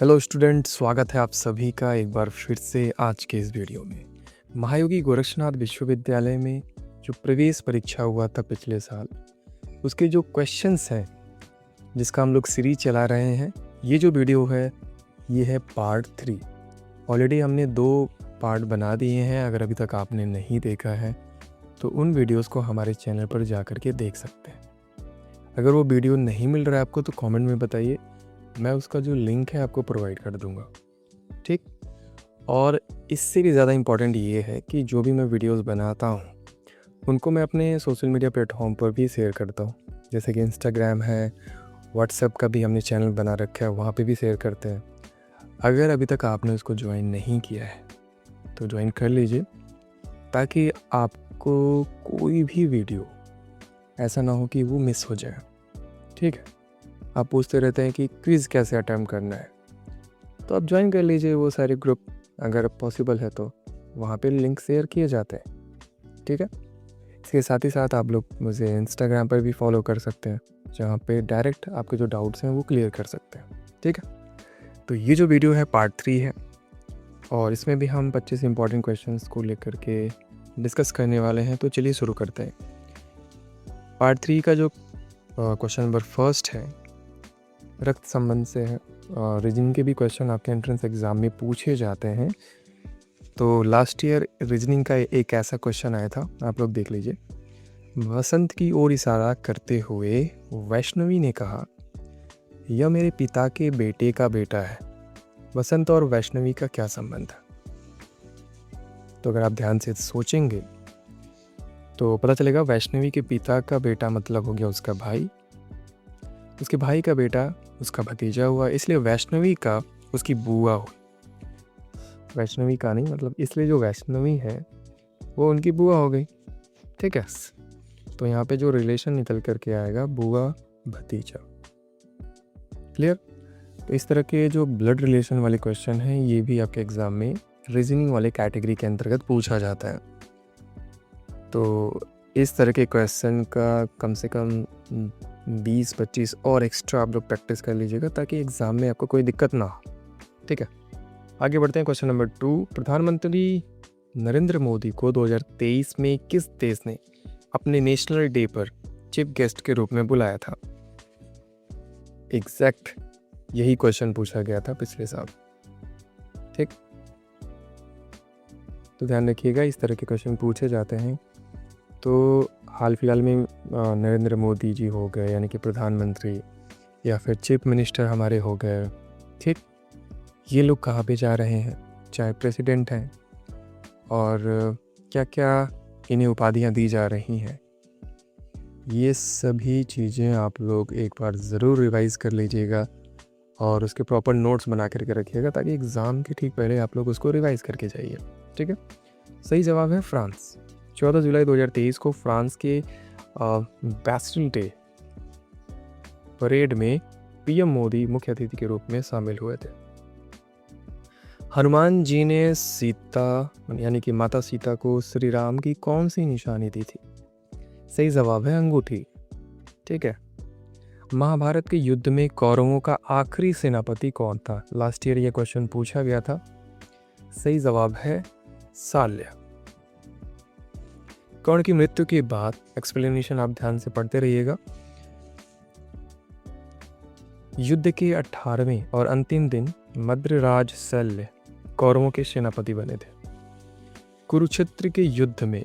Hello student, स्वागत है आप सभी का एक बार फिर से आज के इस वीडियो में। महायोगी गोरक्षनाथ विश्वविद्यालय में जो प्रवेश परीक्षा हुआ था पिछले साल, उसके जो क्वेश्चंस हैं जिसका हम लोग सीरीज चला रहे हैं, ये जो वीडियो है ये है पार्ट 3। ऑलरेडी हमने 2 पार्ट बना दिए हैं। अगर अभी तक आपने नहीं देखा है तो उन वीडियोस को हमारे चैनल पर जा कर के देख सकते हैं। अगर वो वीडियो नहीं मिल रहा है आपको तो कमेंट में बताइए, मैं उसका जो लिंक है आपको प्रोवाइड कर दूंगा, ठीक। और इससे भी ज़्यादा इम्पॉर्टेंट ये है कि जो भी मैं वीडियोस बनाता हूँ उनको मैं अपने सोशल मीडिया प्लेटफॉर्म पर भी शेयर करता हूँ। जैसे कि इंस्टाग्राम है, व्हाट्सएप का भी हमने चैनल बना रखा है, वहाँ पे भी शेयर करते हैं। अगर अभी तक आपने उसको ज्वाइन नहीं किया है तो ज्वाइन कर लीजिए, ताकि आपको कोई भी वीडियो ऐसा ना हो कि वो मिस हो जाए, ठीक है। आप पूछते रहते हैं कि क्विज़ कैसे अटेम्प्ट करना है, तो आप ज्वाइन कर लीजिए वो सारे ग्रुप, अगर पॉसिबल है तो वहाँ पे लिंक शेयर किए जाते हैं, ठीक है। इसके साथ ही साथ आप लोग मुझे इंस्टाग्राम पर भी फॉलो कर सकते हैं, जहाँ पे डायरेक्ट आपके जो डाउट्स हैं वो क्लियर कर सकते हैं, ठीक है। तो ये जो वीडियो है पार्ट 3 है, और इसमें भी हम 25 इंपॉर्टेंट क्वेश्चंस को लेकर के डिस्कस करने वाले हैं। तो चलिए शुरू करते हैं। पार्ट 3 का जो क्वेश्चन नंबर फर्स्ट है, रक्त संबंध से है। रीजनिंग के भी क्वेश्चन आपके एंट्रेंस एग्ज़ाम में पूछे जाते हैं। तो लास्ट ईयर रीजनिंग का एक ऐसा क्वेश्चन आया था, आप लोग देख लीजिए। वसंत की ओर इशारा करते हुए वैष्णवी ने कहा, यह मेरे पिता के बेटे का बेटा है। वसंत और वैष्णवी का क्या संबंध है? तो अगर आप ध्यान से सोचेंगे तो पता चलेगा वैष्णवी के पिता का बेटा मतलब हो गया उसका भाई, उसके भाई का बेटा उसका भतीजा हुआ, इसलिए वैष्णवी का उसकी बुआ हुई। वैष्णवी का नहीं, मतलब इसलिए जो वैष्णवी है वो उनकी बुआ हो गई, ठीक है। तो यहाँ पे जो रिलेशन निकल करके आएगा बुआ भतीजा, क्लियर। तो इस तरह के जो ब्लड रिलेशन वाले क्वेश्चन हैं ये भी आपके एग्ज़ाम में रीजनिंग वाले कैटेगरी के अंतर्गत पूछा जाता है। तो इस तरह के क्वेश्चन का कम से कम 20-25 और एक्स्ट्रा आप लोग प्रैक्टिस कर लीजिएगा, ताकि एग्ज़ाम में आपको कोई दिक्कत ना हो, ठीक है। आगे बढ़ते हैं। क्वेश्चन नंबर 2, प्रधानमंत्री नरेंद्र मोदी को 2023 में किस देश ने अपने नेशनल डे पर चीफ गेस्ट के रूप में बुलाया था? एग्जैक्ट यही क्वेश्चन पूछा गया था पिछले साल, ठीक। तो ध्यान रखिएगा, इस तरह के क्वेश्चन पूछे जाते हैं। तो हाल फिलहाल में नरेंद्र मोदी जी हो गए, यानी कि प्रधानमंत्री, या फिर चीफ मिनिस्टर हमारे हो गए, ठीक। ये लोग कहाँ पे जा रहे हैं, चाहे प्रेसिडेंट हैं, और क्या क्या इन्हें उपाधियाँ दी जा रही हैं, ये सभी चीज़ें आप लोग एक बार ज़रूर रिवाइज़ कर लीजिएगा और उसके प्रॉपर नोट्स बना करके रखिएगा, ताकि एग्ज़ाम के ठीक पहले आप लोग उसको रिवाइज़ करके जाइए, ठीक है। सही जवाब है फ्रांस। 14 जुलाई 2023 को फ्रांस के बैस्टिल डे परेड में पीएम मोदी मुख्य अतिथि के रूप में शामिल हुए थे। हनुमान जी ने सीता यानी कि माता सीता को श्री राम की कौन सी निशानी दी थी? सही जवाब है अंगूठी, ठीक है। महाभारत के युद्ध में कौरवों का आखिरी सेनापति कौन था? लास्ट ईयर ये क्वेश्चन पूछा गया था। सही जवाब है शाल्य। कर्ण की मृत्यु के बाद, एक्सप्लेनेशन आप ध्यान से पढ़ते रहिएगा, युद्ध के 18वें और अंतिम दिन मद्रराज शल्य कौरवों के सेनापति बने थे। कुरुक्षेत्र के युद्ध में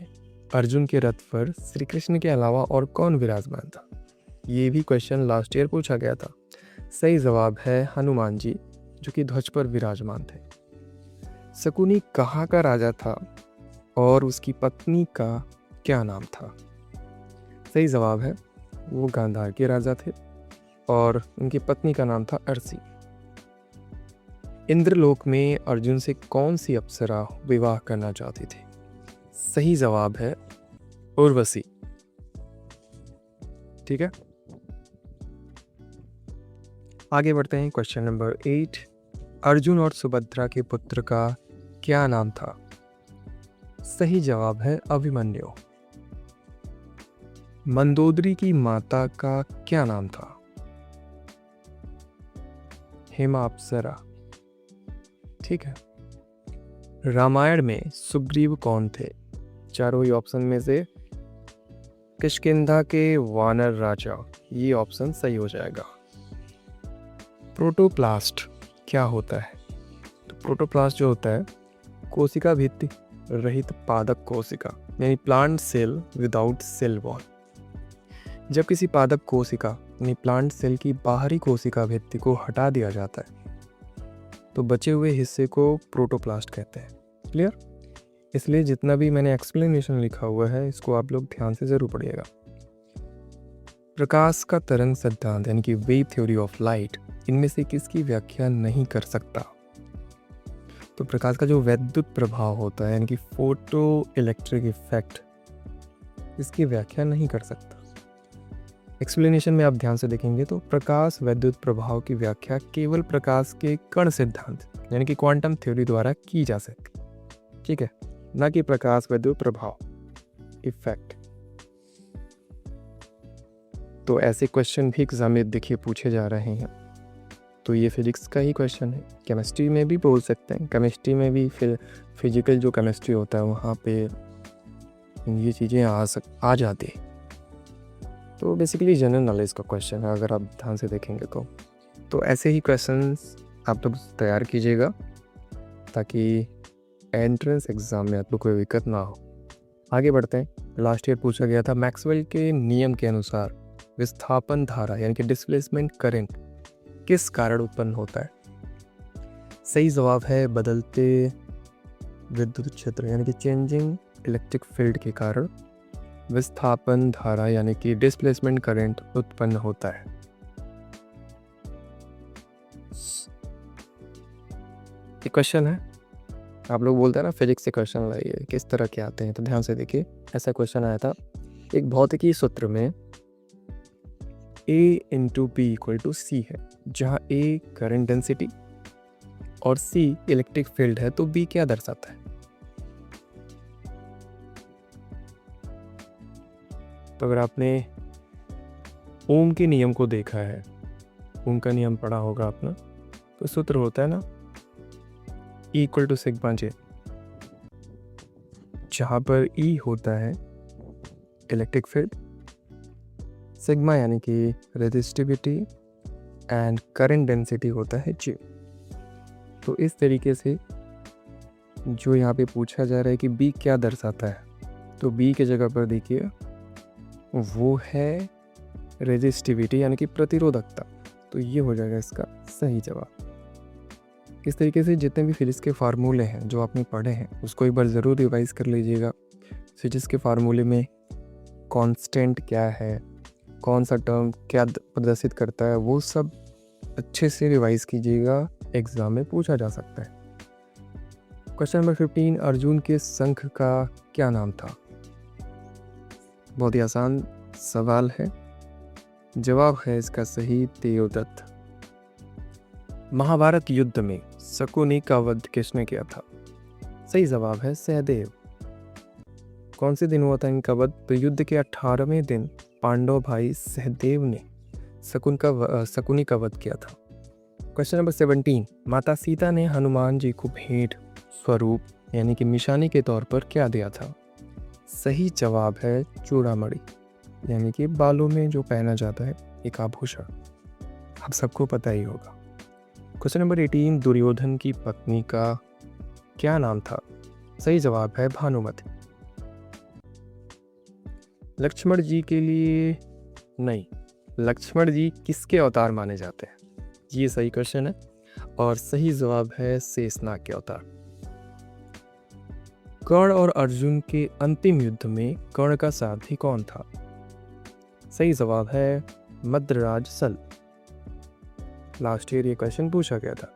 अर्जुन के रथ पर श्री कृष्ण के अलावा और कौन विराजमान था? ये भी क्वेश्चन लास्ट ईयर पूछा गया था। सही जवाब है हनुमान जी, जो कि ध्वज पर विराजमान थे। शकुनी कहाँ का राजा था और उसकी पत्नी का क्या नाम था? सही जवाब है वो गांधार के राजा थे और उनकी पत्नी का नाम था अर्सी। इंद्रलोक में अर्जुन से कौन सी अप्सरा विवाह करना चाहती थी? सही जवाब है उर्वशी, ठीक है। आगे बढ़ते हैं। क्वेश्चन नंबर 8, अर्जुन और सुभद्रा के पुत्र का क्या नाम था? सही जवाब है अभिमन्यु। मंदोदरी की माता का क्या नाम था? हेमा अप्सरा, ठीक है। रामायण में सुग्रीव कौन थे? चारों ही ऑप्शन में से किष्किंधा के वानर राजा, ये ऑप्शन सही हो जाएगा। प्रोटोप्लास्ट क्या होता है? तो प्रोटोप्लास्ट जो होता है कोशिका भित्ति रहित पादप कोशिका, यानी plant cell without cell wall. जब किसी पादप कोशिका यानी प्लांट सेल की बाहरी कोशिका भित्ति को हटा दिया जाता है तो बचे हुए हिस्से को प्रोटोप्लास्ट कहते हैं। क्लियर? इसलिए जितना भी मैंने एक्सप्लेनेशन लिखा हुआ है इसको आप लोग ध्यान से ज़रूर पढ़िएगा। प्रकाश का तरंग सिद्धांत यानी कि वेव थ्योरी ऑफ लाइट इनमें से किसकी व्याख्या नहीं कर सकता? तो प्रकाश का जो वैद्युत प्रभाव होता है यानी कि फोटो इलेक्ट्रिक इफेक्ट, इसकी व्याख्या नहीं कर सकता। एक्सप्लेनेशन में आप ध्यान से देखेंगे तो प्रकाश वैद्युत प्रभाव की व्याख्या केवल प्रकाश के कण सिद्धांत यानी कि क्वांटम थ्योरी द्वारा की जा सकती, ठीक है, ना कि प्रकाश वैद्युत प्रभाव इफेक्ट। तो ऐसे क्वेश्चन भी एग्जाम में देखिए पूछे जा रहे हैं। तो ये फिजिक्स का ही क्वेश्चन है, केमिस्ट्री में भी बोल सकते हैं, केमिस्ट्री में भी फिर फिजिकल जो केमिस्ट्री होता है वहाँ पे ये चीज़ें आ जाती है। तो बेसिकली जनरल नॉलेज का क्वेश्चन है अगर आप ध्यान से देखेंगे तो ऐसे ही क्वेश्चंस आप लोग तैयार कीजिएगा ताकि एंट्रेंस एग्ज़ाम में आप लोग कोई दिक्कत ना हो। आगे बढ़ते हैं। लास्ट ईयर पूछा गया था मैक्सवेल के नियम के अनुसार विस्थापन धारा यानी कि डिस्प्लेसमेंट करंट किस कारण उत्पन्न होता है? सही जवाब है बदलते विद्युत क्षेत्र यानी कि चेंजिंग इलेक्ट्रिक फील्ड के कारण विस्थापन धारा यानी कि डिस्प्लेसमेंट करंट उत्पन्न होता है। ये क्वेश्चन है, आप लोग बोलते हैं ना फिजिक्स से क्वेश्चन लाइए, किस तरह के आते हैं, तो ध्यान से देखिए। ऐसा क्वेश्चन आया था एक भौतिकी सूत्र में A into B equal to C है, जहाँ A करंट डेंसिटी और C इलेक्ट्रिक फील्ड है, तो B क्या दर्शाता है? तो अगर आपने ओम के नियम को देखा है, ओम का नियम पढ़ा होगा आपने, तो सूत्र होता है ना E इक्वल टू सिग्मा जे, जहाँ पर E होता है इलेक्ट्रिक फील्ड, सिग्मा यानी कि रेजिस्टिविटी एंड करंट डेंसिटी होता है जे। तो इस तरीके से जो यहाँ पे पूछा जा रहा है कि बी क्या दर्शाता है, तो बी के जगह पर देखिए वो है रेजिस्टिविटी यानी कि प्रतिरोधकता, तो ये हो जाएगा इसका सही जवाब। इस तरीके से जितने भी फिजिक्स के फार्मूले हैं जो आपने पढ़े हैं उसको एक बार ज़रूर रिवाइज कर लीजिएगा। फिजिक्स के फार्मूले में कांस्टेंट क्या है, कौन सा टर्म क्या प्रदर्शित करता है, वो सब अच्छे से रिवाइज कीजिएगा, एग्ज़ाम में पूछा जा सकता है। क्वेश्चन नंबर 15, अर्जुन के शंख का क्या नाम था? बहुत ही आसान सवाल है, जवाब है इसका सही देवदत्त। महाभारत युद्ध में शकुनी का वध किसने किया था? सही जवाब है सहदेव। कौन से दिन हुआ था इनका वध? तो युद्ध के 18वें दिन पांडव भाई सहदेव ने शकुनी का वध किया था। क्वेश्चन नंबर 17, माता सीता ने हनुमान जी को भेंट स्वरूप यानी कि निशानी के तौर पर क्या दिया था? सही जवाब है चूड़ामणि, यानी कि बालों में जो पहना जाता है एक आभूषण, आप सबको पता ही होगा। क्वेश्चन नंबर 18, दुर्योधन की पत्नी का क्या नाम था? सही जवाब है भानुमति। लक्ष्मण जी के लिए नहीं, लक्ष्मण जी किसके अवतार माने जाते हैं? ये सही क्वेश्चन है और सही जवाब है शेषनाग के अवतार। कर्ण और अर्जुन के अंतिम युद्ध में कर्ण का सारथी कौन था? सही जवाब है मद्रराज सल। लास्ट ईयर ये क्वेश्चन पूछा गया था।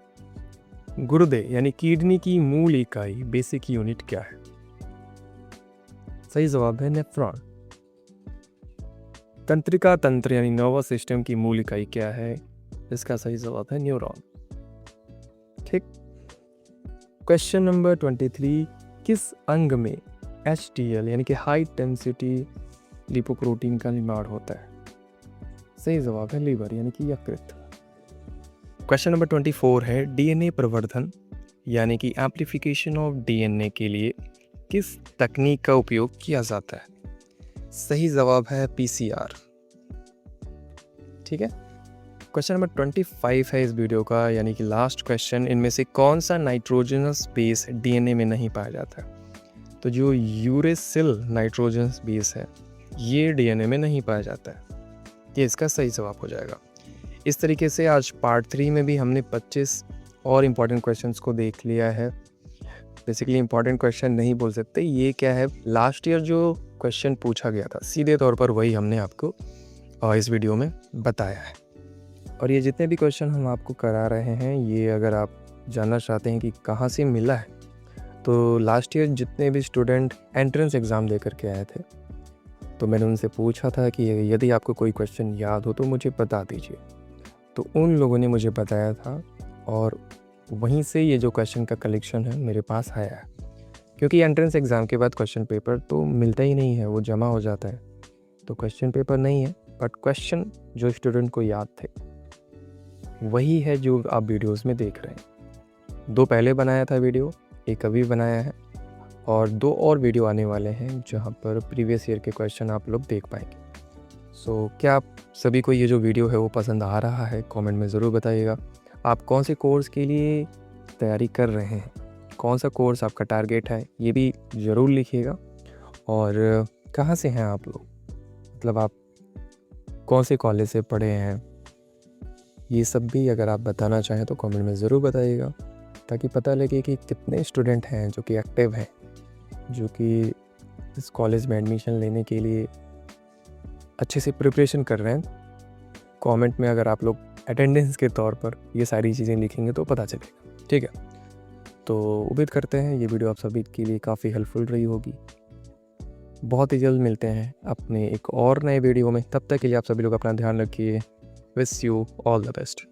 गुर्दे यानी किडनी की मूल इकाई बेसिक यूनिट क्या है? सही जवाब है नेफ्रॉन। तंत्रिका तंत्र यानी नर्वस सिस्टम की मूल इकाई क्या है? इसका सही जवाब है न्यूरॉन। ठीक। क्वेश्चन नंबर 23, किस अंग में HDL यानी कि हाई डेंसिटी लिपोप्रोटीन का निर्माण होता है? सही जवाब है लीवर यानी कि यकृत। क्वेश्चन नंबर 24 है DNA प्रवर्धन यानी कि एम्प्लीफिकेशन ऑफ डीएनए के लिए किस तकनीक का उपयोग किया जाता है? सही जवाब है पीसीआर। ठीक है, क्वेश्चन नंबर 25 है इस वीडियो का, यानी कि लास्ट क्वेश्चन। इनमें से कौन सा नाइट्रोजनस बेस डीएनए में नहीं पाया जाता है? तो जो यूरेसिल नाइट्रोजनस बेस है ये डीएनए में नहीं पाया जाता है, ये इसका सही जवाब हो जाएगा। इस तरीके से आज पार्ट 3 में भी हमने 25 और इम्पॉर्टेंट क्वेश्चंस को देख लिया है। बेसिकली इम्पॉर्टेंट क्वेश्चन नहीं बोल सकते, ये क्या है, लास्ट ईयर जो क्वेश्चन पूछा गया था सीधे तौर पर वही हमने आपको इस वीडियो में बताया है। और ये जितने भी क्वेश्चन हम आपको करा रहे हैं, ये अगर आप जानना चाहते हैं कि कहाँ से मिला है, तो लास्ट ईयर जितने भी स्टूडेंट एंट्रेंस एग्ज़ाम दे करके आए थे, तो मैंने उनसे पूछा था कि यदि आपको कोई क्वेश्चन याद हो तो मुझे बता दीजिए। तो उन लोगों ने मुझे बताया था और वहीं से ये जो क्वेश्चन का कलेक्शन है मेरे पास आया है। क्योंकि एंट्रेंस एग्ज़ाम के बाद क्वेश्चन पेपर तो मिलता ही नहीं है, वो जमा हो जाता है। तो क्वेश्चन पेपर नहीं है, बट क्वेश्चन जो स्टूडेंट को याद थे वही है जो आप वीडियोस में देख रहे हैं। 2 पहले बनाया था वीडियो, एक अभी बनाया है, और 2 और वीडियो आने वाले हैं जहां पर प्रीवियस ईयर के क्वेश्चन आप लोग देख पाएंगे। सो क्या आप सभी को ये जो वीडियो है वो पसंद आ रहा है? कमेंट में ज़रूर बताइएगा। आप कौन से कोर्स के लिए तैयारी कर रहे हैं, कौन सा कोर्स आपका टारगेट है, ये भी ज़रूर लिखिएगा। और कहाँ से हैं आप लोग, मतलब आप कौन से कॉलेज से पढ़े हैं, ये सब भी अगर आप बताना चाहें तो कमेंट में ज़रूर बताइएगा, ताकि पता लगे कि कितने स्टूडेंट हैं जो कि एक्टिव हैं, जो कि इस कॉलेज में एडमिशन लेने के लिए अच्छे से प्रिपरेशन कर रहे हैं। कमेंट में अगर आप लोग अटेंडेंस के तौर पर ये सारी चीज़ें लिखेंगे तो पता चलेगा। ठीक है, तो उम्मीद करते हैं ये वीडियो आप सभी के लिए काफ़ी हेल्पफुल रही होगी। बहुत ही जल्द मिलते हैं अपने एक और नए वीडियो में, तब तक के लिए आप सभी लोग अपना ध्यान रखिए। Wish you all the best.